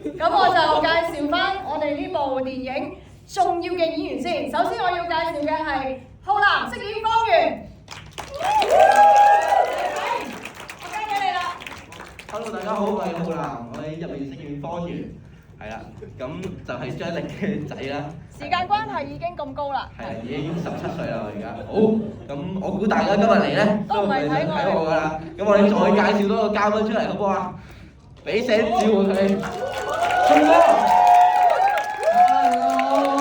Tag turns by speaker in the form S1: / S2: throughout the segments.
S1: 咁我就介紹翻我哋呢部電影重要嘅演員先。首先我要介紹嘅係浩南飾演方圓。我交俾你啦。
S2: Hello， 大家好，我係浩南，我喺入面飾演方圓，係啦，咁就係張力嘅仔啦。
S1: 時間關係已經咁高啦。
S2: 係啊，已經17歲啦，我而家。好，咁我估大家今日嚟咧
S1: 都唔係睇我
S2: 㗎啦。咁我哋再介紹多個嘉賓出嚟，好唔好啊？俾聲招佢，聰哥。
S3: Hello，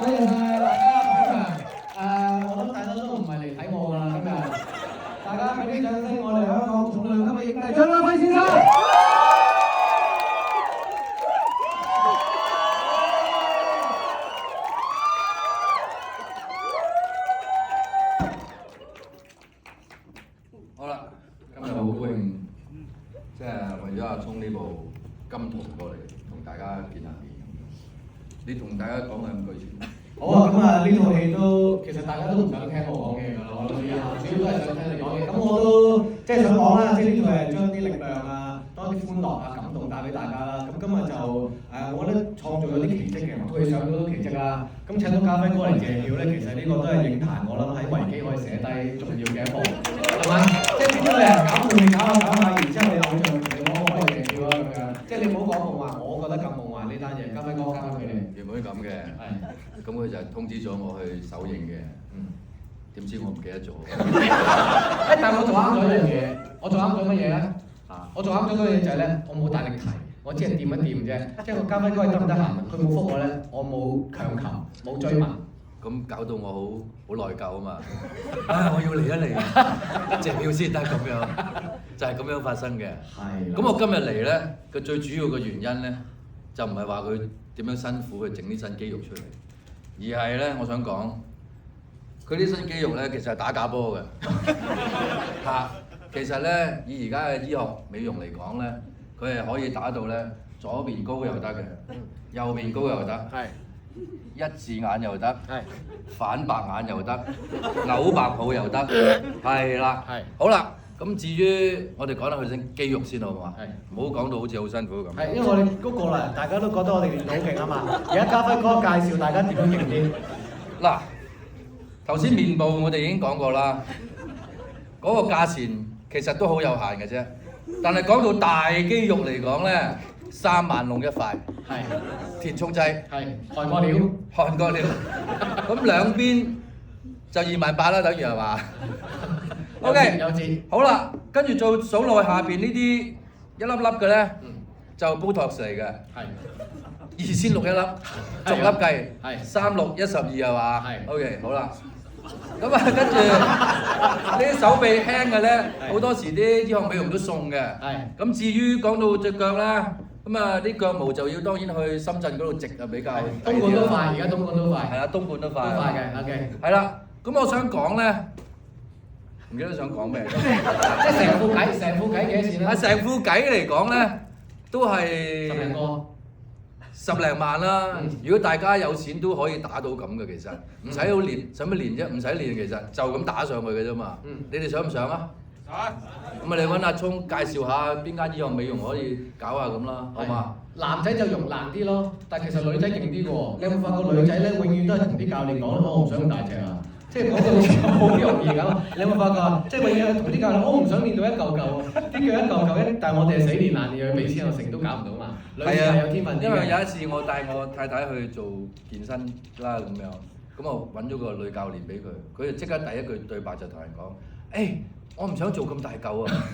S3: 多謝晒大家捧場。我諗大家都唔係嚟睇我㗎啦，今日。大家俾啲掌聲，我哋香港重量級嘅影帝張家輝先生。
S4: 好啦，今日好高興，即係為咗阿聰呢部金童過嚟同大家見下面。你同大家講兩句先。
S3: 好啊，咁啊呢套戲都其實大家都唔想聽我講嘢㗎啦，我諗以後主要都係想聽你講嘢。咁我都即係想講啦，即係呢套係將啲力量啊、多啲歡樂啊、感動帶俾大家啦。咁今日就我覺得創造咗啲奇蹟嘅，套戲上到都奇蹟啦。咁請到嘉輝哥嚟謝票咧，其實呢個都係影壇我諗喺維基可以寫低重要嘅一步，係咪？即係邊啲人搞夢搞下，然之後你偶像你講我可以謝票啊咁樣。即係你唔好講夢幻，我覺得咁夢幻呢單嘢，嘉輝哥交翻俾你。
S4: 原本咁嘅，咁佢就通知咗我去首映嘅，點知我唔記得咗。
S3: 但我做啱咗一樣嘢，我做啱咗乜嘢咧？我做啱咗嗰樣嘢就係咧，我冇大力提，我只係掂一掂啫。即係個嘉輝哥係得唔得閒？佢冇覆我咧，我冇強求，冇追問。
S4: 咁搞到我好內疚啊嘛！我要嚟一嚟，謝票先得咁樣，就係咁樣發生嘅。
S3: 係。
S4: 咁我今日嚟咧，個最主要嘅原因咧，就唔係話佢點樣辛苦去整啲新肌肉出嚟，而係咧，我想講，佢啲新肌肉咧，其實係打假波嘅。嚇，其實咧，以而家嘅醫學美容嚟講咧，佢係可以打到咧左邊高又得嘅，右邊高又得。係。一字眼又得，反白眼又得，扭白泡又得，係啦，好啦，咁至於我哋講下佢啲肌肉先好唔好啊？唔好講到好似好辛苦咁。
S3: 係，因為我哋嗰個啦，大家都覺得我哋練到好勁啊嘛。而家嘉輝哥介紹大家點樣勁啲。
S4: 嗱，頭先面部我哋已經講過啦，嗰個價錢其實都好有限嘅啫。但係講到大肌肉嚟講咧，3萬弄一塊，係填充劑，係韓國料，韓國料。咁兩邊就28000啦，等於係嘛？OK，有折。好啦，跟住做數落下邊呢啲一粒粒嘅咧，就 Botox 嚟嘅，係2600一粒，逐粒計，係3612係嘛？係 OK， 好啦。咁啊，跟住呢啲手臂輕嘅咧，好多時啲醫學美容都送嘅。係。咁至於講到隻腳啦，咁啊啲腳毛就要當然去深圳嗰度植啊比較。東莞都快，而家東莞都快。係啊，東莞都快。都快嘅，OK。係啦，咁我想講咧，唔記得想講咩？即係成副計幾多錢咧？啊，成副計嚟講咧，都係10零萬啦！如果大家有錢都可以打到咁嘅，其實唔使好練，使乜練啫？唔使練，其實就咁打上去嘅啫嘛。你哋想唔想啊？想。咁啊，你揾阿聰介紹下邊間醫學美容可以搞下咁啦，好嘛？男仔就容難啲咯，但係其實女仔勁啲嘅喎。你有冇發覺女仔咧，永遠都係同啲教練講，我唔想咁大隻啊！即係講到好似好容易咁。你有冇發覺？即係永遠同啲教練，我唔想練到一嚿嚿，啲腳一嚿嚿，但係我哋係死練爛練，又要俾錢又成都搞唔到嘛。係啊，有天分。因為有一次我帶我太太去做健身啦咁樣，咁我揾咗個女教練俾佢，佢就即刻第一句對白就同人講：誒，我唔想做咁大嚿啊！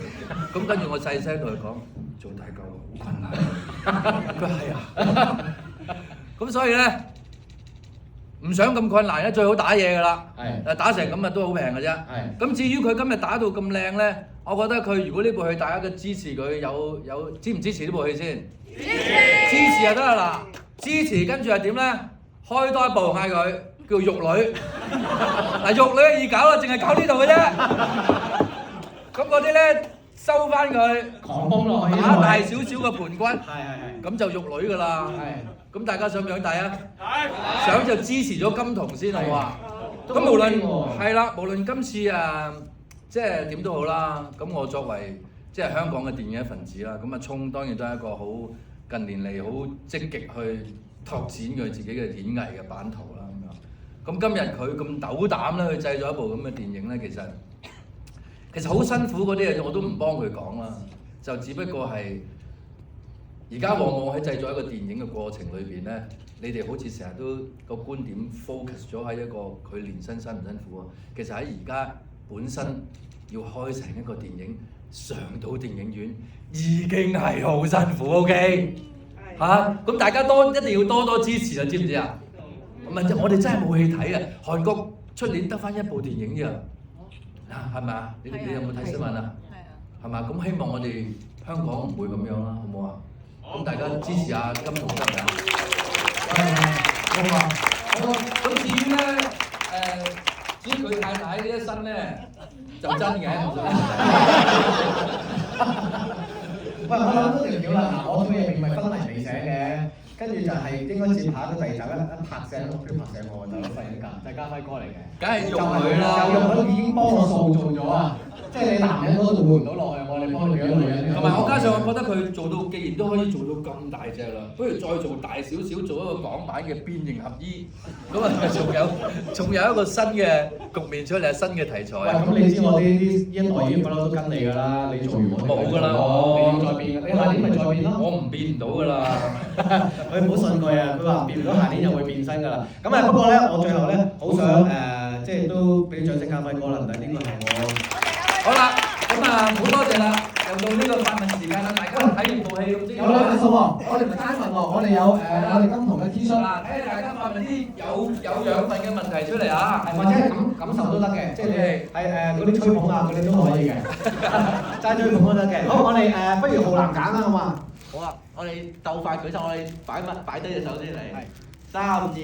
S4: 咁跟住我細聲同佢講：做大嚿好困難。佢係啊。咁所以咧，唔想咁困難咧，最好打嘢㗎啦。係。打成咁啊都好平㗎啫。係。咁至於佢今日打到咁靚咧，我覺得佢如果呢部戲大家嘅支持佢有支唔支持呢部戲先？支持就得啦嗱，支持跟住係點咧？開多一部嗌佢叫玉女，嗱玉女易搞啦，淨係搞呢度嘅啫。咁嗰啲咧收翻佢，狂泵落去，打大少少嘅盤骨，咁就玉女㗎啦。咁大家想唔想睇啊？想就支持咗金童先好啊。咁無論係啦，無論今次即係點都好啦。咁我作為即係香港嘅電影一份子啦。咁啊，聰當然都係一個好近年嚟好積極去拓展佢自己嘅演藝嘅版圖啦。咁今日佢咁斗膽咧去製作一部咁嘅電影咧，其實好辛苦嗰啲嘢我都唔幫佢講啦，就只不過係而家往往喺製作一個電影嘅過程裏邊咧，你哋好似成日都個觀點 focus 咗喺一個佢年薪辛唔辛苦啊？其實喺而家本身要開成一個電影上到電影院已經係好辛苦 ，OK？ 嚇，咁大家一定要多支持啊，知唔知啊？唔係，我哋真係冇戲睇啊！韓國出年得返一部電影啫，係咪啊？你有冇睇新聞啊？係嘛？咁希望我哋香港唔會咁樣啦，好唔好啊？咁大家支持下金童得唔得啊？好啊！咁至於咧至於佢太太呢一身咧就真嘅，
S3: 喂，我諗都條橋啦。嗱，我套嘢並唔係分題未寫嘅。跟住就係應該接下個第二集一拍醒我，拍醒我就費咗架，就係家輝哥嚟嘅。
S4: 梗係用佢啦，
S3: 就用佢已經幫我塑造咗啊！即係你男人嗰度換唔到落去，我哋幫你變咗女人。
S4: 同埋我加上我覺得佢做到，既然都可以做到咁大隻啦，不如再做大少少，做一個港版嘅變形俠醫，咁啊仲有一個新嘅局面出嚟，新嘅題材。
S3: 喂，咁你知我呢一代已經不嬲都跟你㗎啦，你做完我
S4: 冇㗎啦，
S3: 你要再變，你下年咪再變咯。
S4: 我唔變唔到㗎啦。
S3: 佢唔好信佢啊！佢話變唔到，下年又會變身㗎啦。咁不過咧，我最後咧好想即係都俾掌聲家輝哥啦，唔使呢個係我。
S4: 好啦，咁好多謝啦，又到呢個發問時間啦，大家睇完部戲咁先。
S3: 有兩個數喎，我哋唔係單問喎，我哋有我哋金童嘅 T 恤
S4: 啦，睇下大家發問啲有養分嘅問題出嚟啊，
S3: 或者係感受都得嘅，即係你係嗰啲吹捧啊嗰啲都可以嘅，齋吹捧都得嘅。好，我哋不如浩南揀啦，好嘛？
S2: 好啊，我哋鬥快舉手，我哋擺低隻手先嚟。3、2。